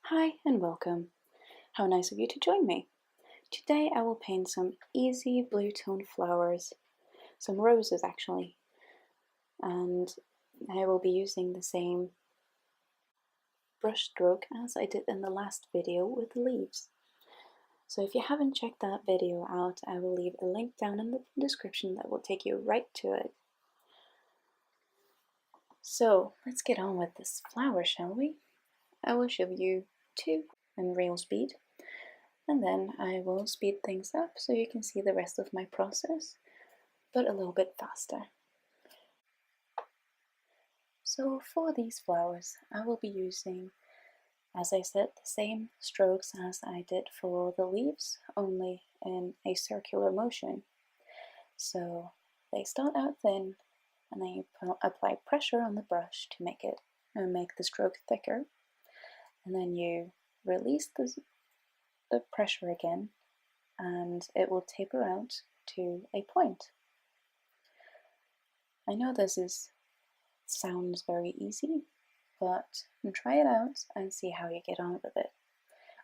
Hi and welcome. How nice of you to join me. Today I will paint some easy blue tone flowers, some roses actually, and I will be using the same brush stroke as I did in the last video with the leaves. So if you haven't checked that video out, I will leave a link down in the description that will take you right to it. So let's get on with this flower, shall we? I will show you two in real speed, and then I will speed things up so you can see the rest of my process, but a little bit faster. So for these flowers, I will be using, as I said, the same strokes as I did for the leaves, only in a circular motion. So they start out thin, and then you apply pressure on the brush to make the stroke thicker, and then you release the pressure again, and it will taper out to a point. I know this sounds very easy, but try it out and see how you get on with it.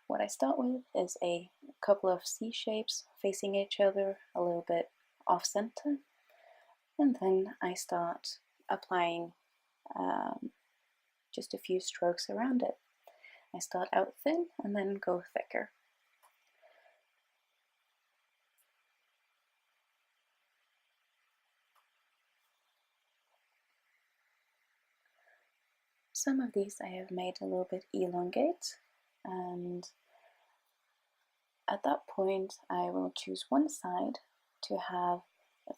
What I start with is a couple of C shapes facing each other a little bit off center, and then I start applying just a few strokes around it. I start out thin and then go thicker. Some of these I have made a little bit elongate, and at that point I will choose one side to have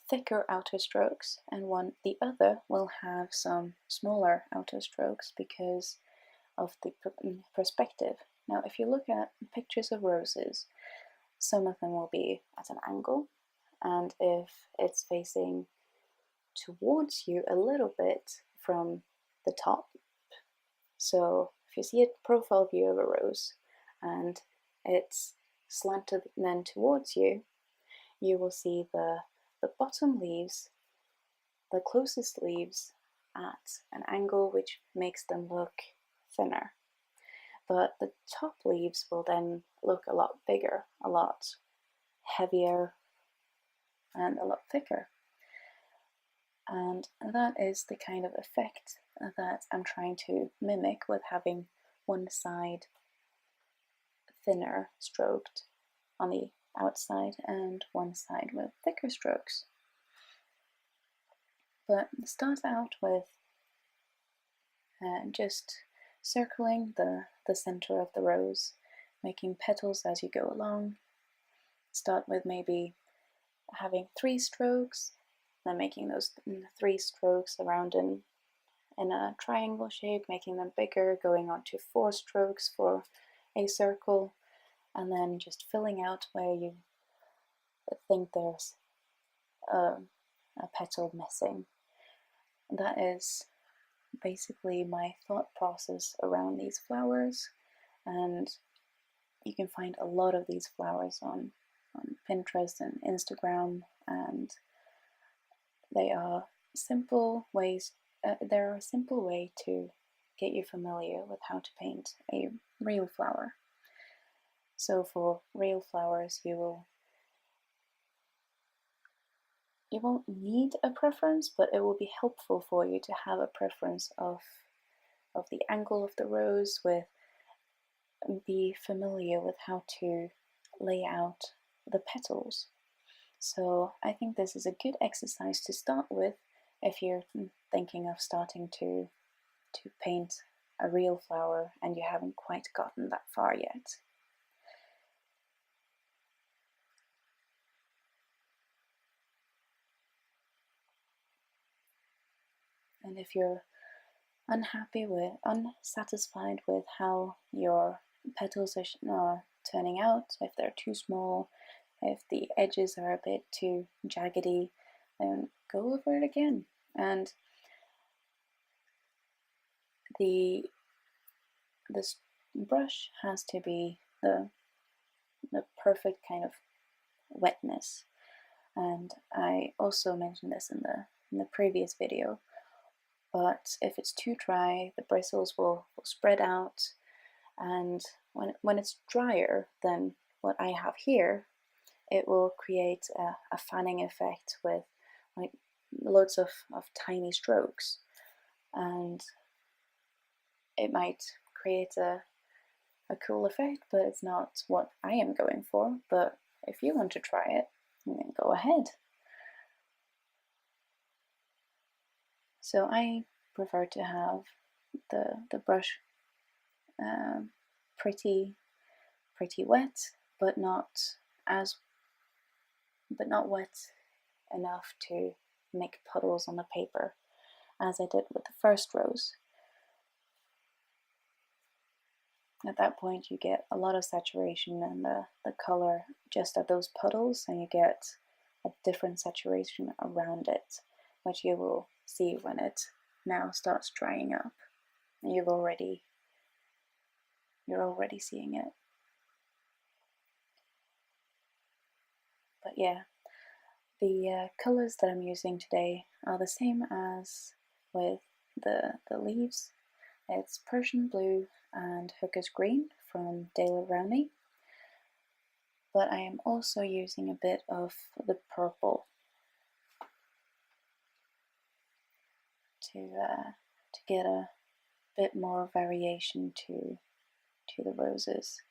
thicker outer strokes, and the other will have some smaller outer strokes because of the perspective. Now if you look at pictures of roses, some of them will be at an angle, and if it's facing towards you a little bit from the top, so if you see a profile view of a rose and it's slanted then towards you, you will see the bottom leaves, the closest leaves, at an angle which makes them look thinner. But the top leaves will then look a lot bigger, a lot heavier, and a lot thicker. And that is the kind of effect that I'm trying to mimic with having one side thinner stroked on the outside and one side with thicker strokes. But start out with just circling the center of the rose, making petals as you go along. Start with maybe having 3 strokes, then making those 3 strokes around in a triangle shape, making them bigger, going on to 4 strokes for a circle, and then just filling out where you think there's a petal missing. That is basically my thought process around these flowers, and you can find a lot of these flowers on Pinterest and Instagram, and they are simple ways. They're a simple way to get you familiar with how to paint a real flower. So for real flowers, you won't need a preference, but it will be helpful for you to have a preference of the angle of the rose, be familiar with how to lay out the petals. So I think this is a good exercise to start with if you're thinking of starting to paint a real flower and you haven't quite gotten that far yet. And if you're unsatisfied with how your petals are turning out, if they're too small, if the edges are a bit too jaggedy, then go over it again. And this brush has to be the perfect kind of wetness. And I also mentioned this in the previous video, but if it's too dry, the bristles will spread out, and when it's drier than what I have here, it will create a fanning effect with like loads of tiny strokes, and it might create a cool effect, but it's not what I am going for. But if you want to try it, then go ahead. So I prefer to have the brush pretty wet, but not wet enough to make puddles on the paper, as I did with the first rose. At that point you get a lot of saturation in the color just at those puddles, and you get a different saturation around it, which you will see when it now starts drying up. And you're already seeing it. But yeah, the colors that I'm using today are the same as with the leaves. It's Persian blue and hooker's green from Rowney, but I am also using a bit of the purple to get a bit more variation to the roses.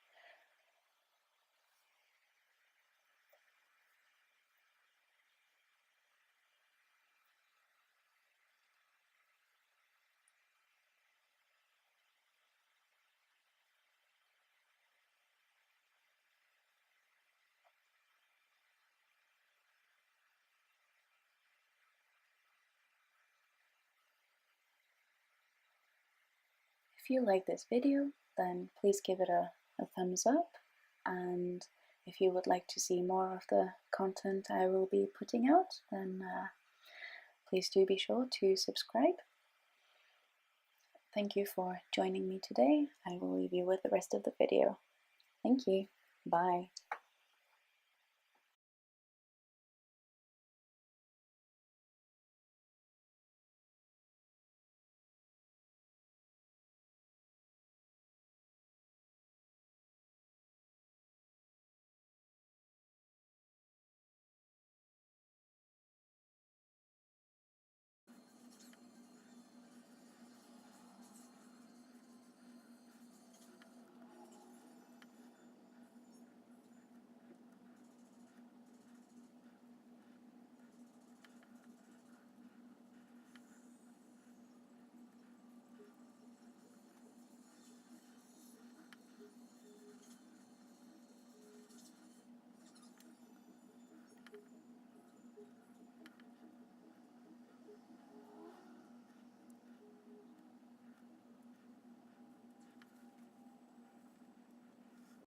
If you like this video, then please give it a thumbs up, and if you would like to see more of the content I will be putting out, then please do be sure to subscribe. Thank you for joining me today. I will leave you with the rest of the video. Thank you. Bye.